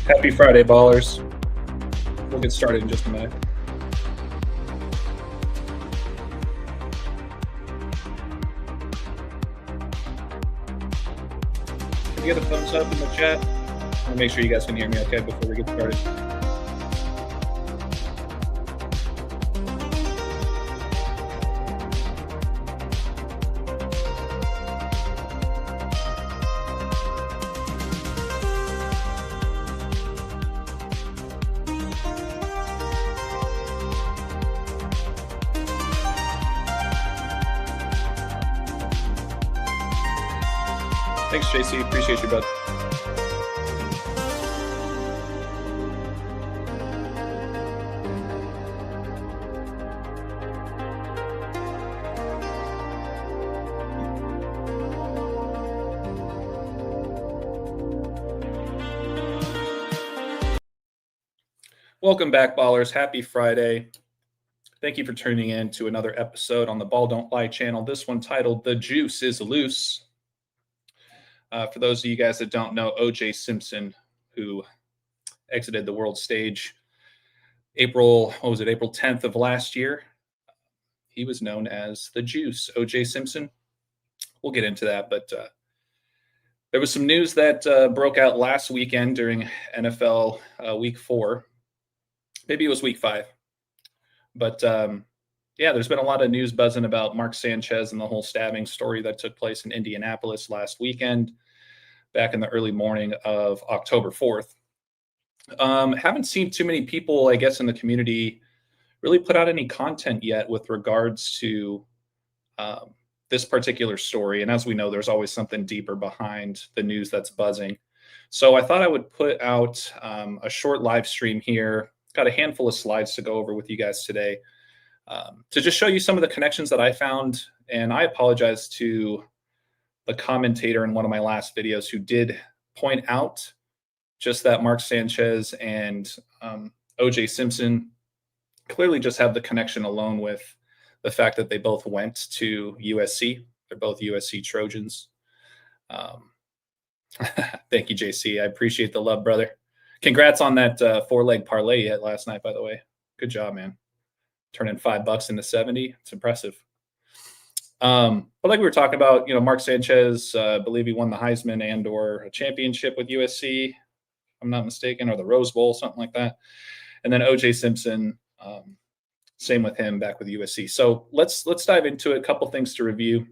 Happy Friday, ballers. We'll get started in just a minute. Can you get a thumbs up in the chat? I'll make sure you guys can hear me okay before we get started. Thanks, JC. Appreciate you, bud. Welcome back, ballers. Happy Friday. Thank you for tuning in to another episode on the Balll Don't Lie channel. This one titled "The Juice is Loose." For those of you guys that don't know, OJ Simpson, who exited the world stage April 10th of last year, he was known as the Juice, OJ Simpson. We'll get into that, but there was some news that broke out last weekend during NFL Week 4. Maybe it was Week 5. But yeah, there's been a lot of news buzzing about Mark Sanchez and the whole stabbing story that took place in Indianapolis last weekend, back in the early morning of October 4th. Haven't seen too many people, I guess, in the community really put out any content yet with regards to this particular story. And as we know, there's always something deeper behind the news that's buzzing. So I thought I would put out a short live stream here. Got a handful of slides to go over with you guys today to just show you some of the connections that I found. And I apologize to the commentator in one of my last videos who did point out just that Mark Sanchez and OJ Simpson clearly just have the connection alone with the fact that they both went to USC. They're both USC Trojans. Thank you, JC. I appreciate the love, brother. Congrats on that 4-leg parlay you hit last night, by the way. Good job, man. Turning $5 into 70. It's impressive. But like we were talking about, Mark Sanchez, I believe he won the Heisman and/or a championship with USC, if I'm not mistaken, or the Rose Bowl, something like that. And then OJ Simpson, same with him, back with USC. So let's dive into it. A couple things to review.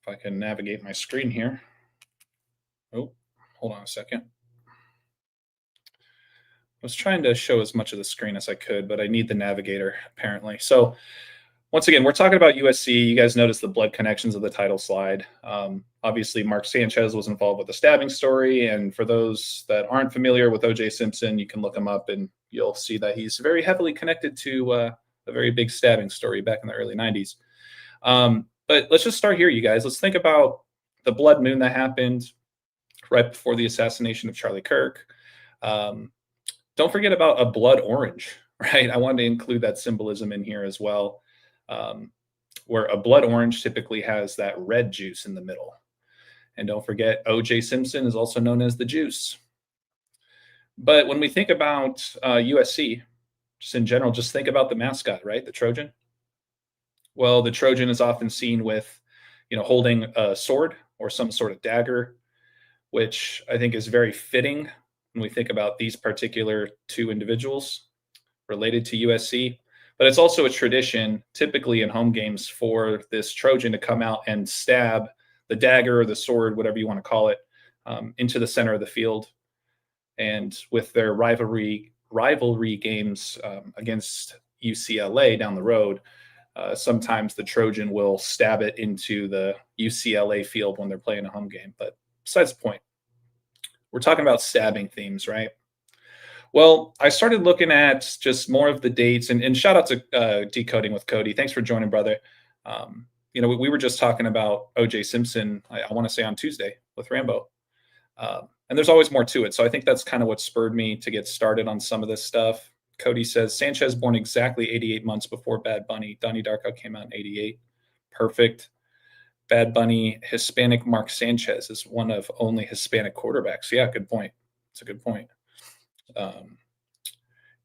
If I can navigate my screen here. Oh, hold on a second. I was trying to show as much of the screen as I could, but I need the navigator apparently. So once again, we're talking about USC. You guys notice the blood connections of the title slide. Obviously, Mark Sanchez was involved with the stabbing story. And for those that aren't familiar with OJ Simpson, you can look him up and you'll see that he's very heavily connected to a very big stabbing story back in the early 90s. But let's just start here, you guys. Let's think about the blood moon that happened right before the assassination of Charlie Kirk. Don't forget about a blood orange, right? I wanted to include that symbolism in here as well, where a blood orange typically has that red juice in the middle. And don't forget, OJ Simpson is also known as the Juice. But when we think about USC, just in general, just think about the mascot, right? The Trojan. Well, the Trojan is often seen with, holding a sword or some sort of dagger, which I think is very fitting when we think about these particular two individuals related to USC. But it's also a tradition, typically in home games, for this Trojan to come out and stab the dagger or the sword, whatever you want to call it, into the center of the field. And with their rivalry games against UCLA down the road, sometimes the Trojan will stab it into the UCLA field when they're playing a home game. But besides the point, we're talking about stabbing themes, right? Well, I started looking at just more of the dates, and shout out to Decoding with Cody. Thanks for joining, brother. We were just talking about OJ Simpson, I want to say on Tuesday with Rambo. And there's always more to it. So I think that's kind of what spurred me to get started on some of this stuff. Cody says, Sanchez born exactly 88 months before Bad Bunny. Donnie Darko came out in 88. Perfect. Bad Bunny, Hispanic Mark Sanchez is one of only Hispanic quarterbacks. Yeah, good point. It's a good point. Um,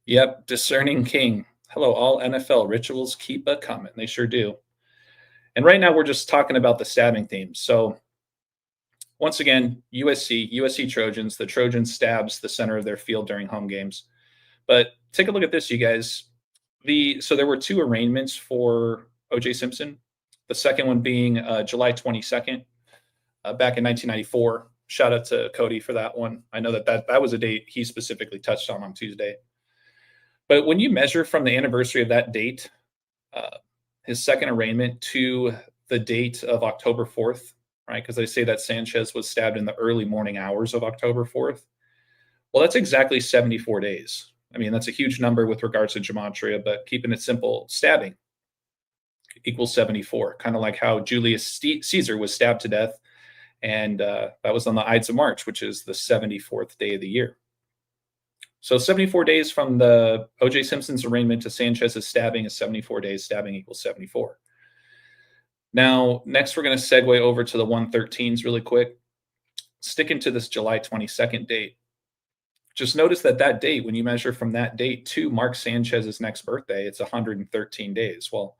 yep, Discerning King. Hello, all NFL rituals keep a coming. They sure do. And right now we're just talking about the stabbing theme. So once again, USC Trojans. The Trojans stabs the center of their field during home games. But take a look at this, you guys. So there were two arraignments for OJ Simpson. The second one being July 22nd, back in 1994. Shout out to Cody for that one. I know that was a date he specifically touched on Tuesday. But when you measure from the anniversary of that date, his second arraignment, to the date of October 4th, right? Because they say that Sanchez was stabbed in the early morning hours of October 4th. Well, that's exactly 74 days. I mean, that's a huge number with regards to gematria, but keeping it simple, stabbing equals 74, kind of like how Julius Caesar was stabbed to death. And that was on the Ides of March, which is the 74th day of the year. So 74 days from the OJ Simpson's arraignment to Sanchez's stabbing is 74 days. Stabbing equals 74. Now, next we're going to segue over to the 113s really quick. Sticking to this July 22nd date. Just notice that date, when you measure from that date to Mark Sanchez's next birthday, it's 113 days. Well,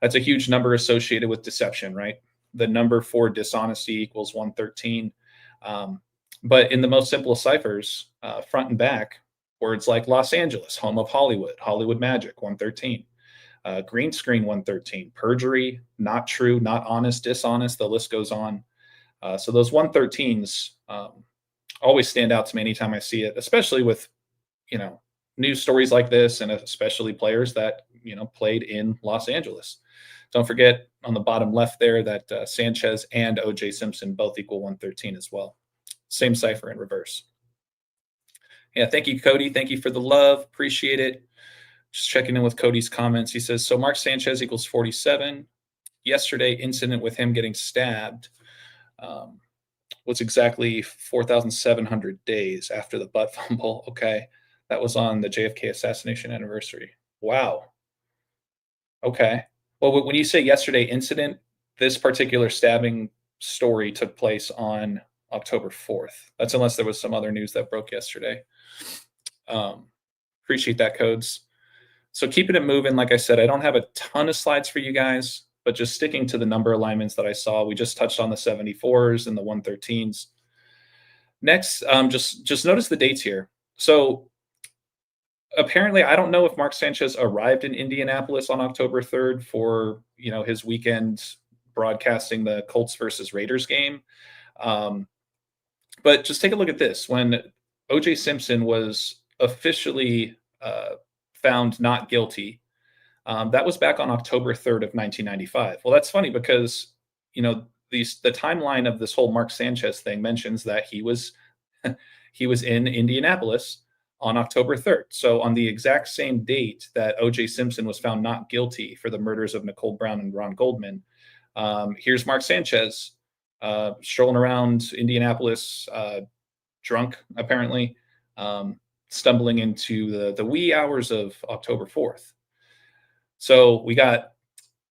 that's a huge number associated with deception, right? The number for dishonesty equals 113. But in the most simple ciphers, front and back, words like Los Angeles, home of Hollywood, Hollywood magic, 113. Green screen, 113. Perjury, not true, not honest, dishonest, the list goes on. So those 113s always stand out to me anytime I see it, especially with, news stories like this, and especially players that, played in Los Angeles. Don't forget on the bottom left there that Sanchez and OJ Simpson both equal 113 as well. Same cipher in reverse. Yeah, thank you, Cody. Thank you for the love. Appreciate it. Just checking in with Cody's comments. He says, so Mark Sanchez equals 47. Yesterday, incident with him getting stabbed was exactly 4,700 days after the butt fumble. Okay. That was on the JFK assassination anniversary. Wow. Okay. Well, when you say yesterday incident, this particular stabbing story took place on October 4th. That's unless there was some other news that broke yesterday. Appreciate that, Codes. So keeping it moving, like I said, I don't have a ton of slides for you guys, but just sticking to the number alignments that I saw. We just touched on the 74s and the 113s. Next, just notice the dates here. So apparently, I don't know if Mark Sanchez arrived in Indianapolis on October 3rd for, his weekend broadcasting the Colts versus Raiders game. But just take a look at this. When OJ Simpson was officially found not guilty, that was back on October 3rd of 1995. Well, that's funny because, the timeline of this whole Mark Sanchez thing mentions that he was in Indianapolis on October 3rd. So on the exact same date that OJ Simpson was found not guilty for the murders of Nicole Brown and Ron Goldman, here's Mark Sanchez strolling around Indianapolis, drunk, apparently, stumbling into the wee hours of October 4th. So we got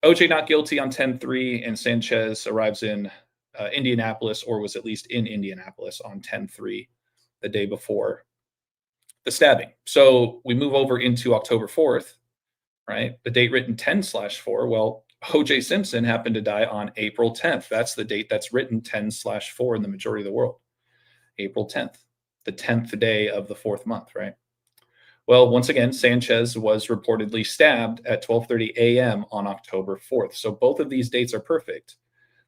OJ not guilty on 10/3, and Sanchez arrives in Indianapolis, or was at least in Indianapolis on 10/3, the day before the stabbing. So we move over into October 4th, right? The date written 10/4. Well, OJ Simpson happened to die on April 10th. That's the date that's written 10/4 in the majority of the world. April 10th, the 10th day of the 4th month, right? Well, once again, Sanchez was reportedly stabbed at 12:30 a.m. on October 4th. So both of these dates are perfect.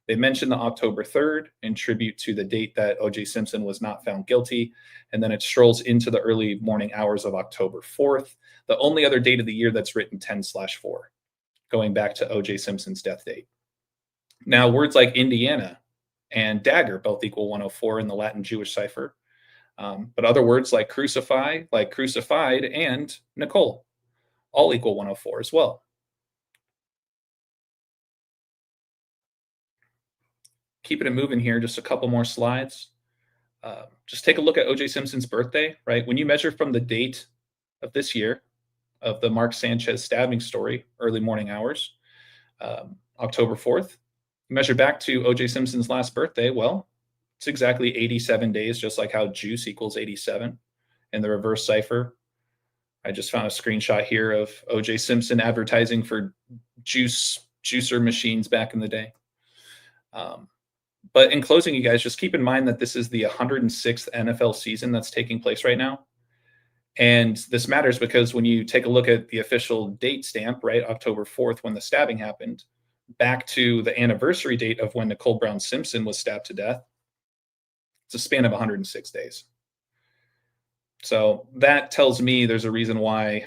They mention the October 3rd in tribute to the date that OJ Simpson was not found guilty. And then it strolls into the early morning hours of October 4th, the only other date of the year that's written 10/4, going back to OJ Simpson's death date. Now, words like Indiana and dagger both equal 104 in the Latin Jewish cipher. But other words like crucify, like crucified, and Nicole all equal 104 as well. Keeping it moving here, just a couple more slides. Just take a look at OJ Simpson's birthday, right? When you measure from the date of this year, of the Mark Sanchez stabbing story, early morning hours, October 4th, Measure back to OJ Simpson's last birthday. Well, it's exactly 87 days, just like how juice equals 87 in the reverse cipher. I just found a screenshot here of OJ Simpson advertising for juicer machines back in the day. But in closing, you guys, just keep in mind that this is the 106th NFL season that's taking place right now. And this matters because when you take a look at the official date stamp, right, October 4th, when the stabbing happened, back to the anniversary date of when Nicole Brown Simpson was stabbed to death, it's a span of 106 days. So that tells me there's a reason why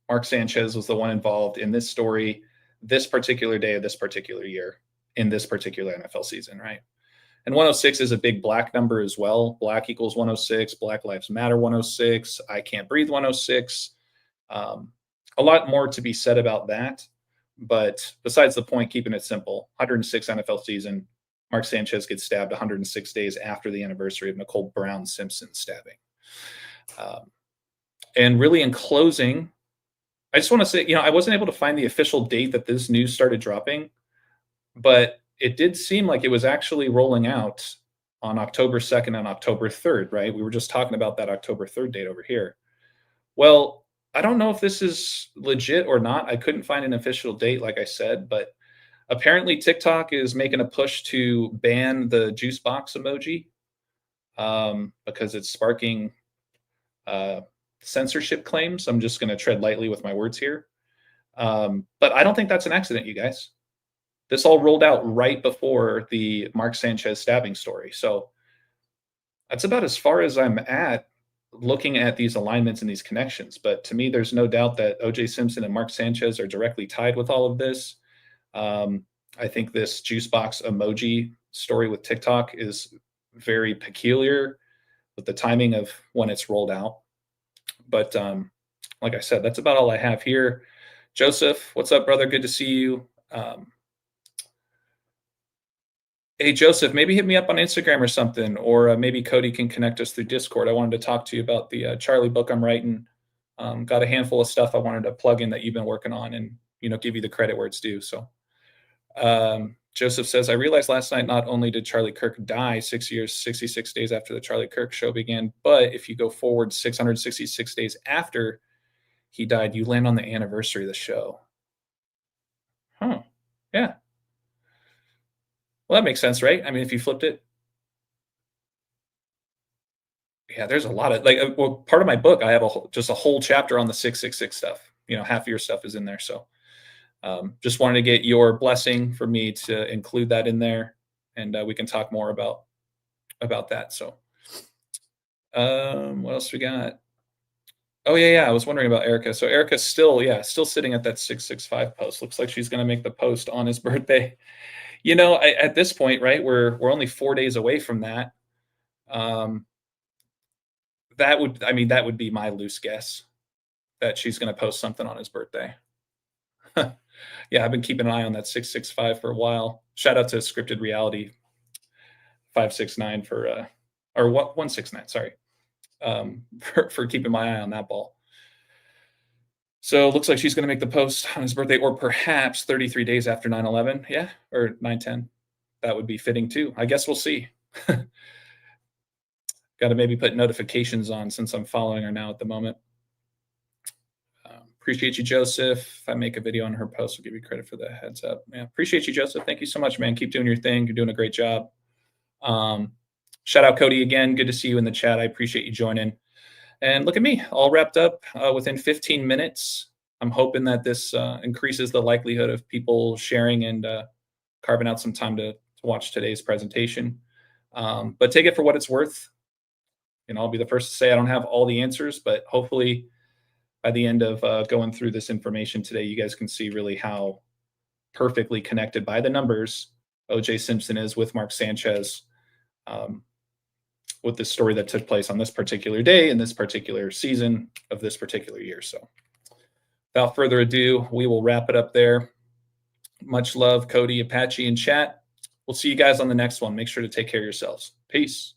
Mark Sanchez was the one involved in this story, this particular day of this particular year, in this particular NFL season, right? And 106 is a big black number as well. Black equals 106, Black Lives Matter 106, I Can't Breathe 106. A lot more to be said about that. But besides the point, keeping it simple, 106 NFL season, Mark Sanchez gets stabbed 106 days after the anniversary of Nicole Brown Simpson stabbing. And really in closing, I just want to say, I wasn't able to find the official date that this news started dropping, but it did seem like it was actually rolling out on October 2nd and October 3rd, right? We were just talking about that October 3rd date over here. Well, I don't know if this is legit or not. I couldn't find an official date, like I said, but apparently TikTok is making a push to ban the juice box emoji because it's sparking censorship claims. I'm just going to tread lightly with my words here. But I don't think that's an accident, you guys. This all rolled out right before the Mark Sanchez stabbing story. So that's about as far as I'm at looking at these alignments and these connections. But to me, there's no doubt that OJ Simpson and Mark Sanchez are directly tied with all of this. I think this juice box emoji story with TikTok is very peculiar with the timing of when it's rolled out. But like I said, that's about all I have here. Joseph, what's up, brother? Good to see you. Hey, Joseph, maybe hit me up on Instagram or something, or maybe Cody can connect us through Discord. I wanted to talk to you about the Charlie book I'm writing. Got a handful of stuff I wanted to plug in that you've been working on and, give you the credit where it's due. So Joseph says, I realized last night not only did Charlie Kirk die 6 years, 66 days after the Charlie Kirk show began, but if you go forward 666 days after he died, you land on the anniversary of the show. Huh. Yeah. Well, that makes sense, right? I mean, if you flipped it. Yeah, there's a lot of part of my book, I have just a whole chapter on the 666 stuff. Half of your stuff is in there. So just wanted to get your blessing for me to include that in there, and we can talk more about that. So what else we got? Oh yeah. I was wondering about Erica. So Erica's still sitting at that 665 post. Looks like she's going to make the post on his birthday. At this point, right, we're only 4 days away from that. That would be my loose guess that she's going to post something on his birthday. Yeah, I've been keeping an eye on that 665 for a while. Shout out to Scripted Reality 569 or 169, sorry, for keeping my eye on that ball. So it looks like she's going to make the post on his birthday, or perhaps 33 days after 9/11. Yeah, or 9/10. That would be fitting too. I guess we'll see. Got to maybe put notifications on since I'm following her now at the moment. Appreciate you, Joseph. If I make a video on her post, I'll give you credit for the heads up. Yeah, appreciate you, Joseph. Thank you so much, man. Keep doing your thing. You're doing a great job. Shout out Cody again. Good to see you in the chat. I appreciate you joining. And look at me, all wrapped up within 15 minutes. I'm hoping that this increases the likelihood of people sharing and carving out some time to watch today's presentation. But take it for what it's worth. I'll be the first to say I don't have all the answers, but hopefully by the end of going through this information today, you guys can see really how perfectly connected by the numbers OJ Simpson is with Mark Sanchez, with this story that took place on this particular day in this particular season of this particular year. So without further ado, we will wrap it up there. Much love, Cody, Apache, and chat. We'll see you guys on the next one. Make sure to take care of yourselves. Peace.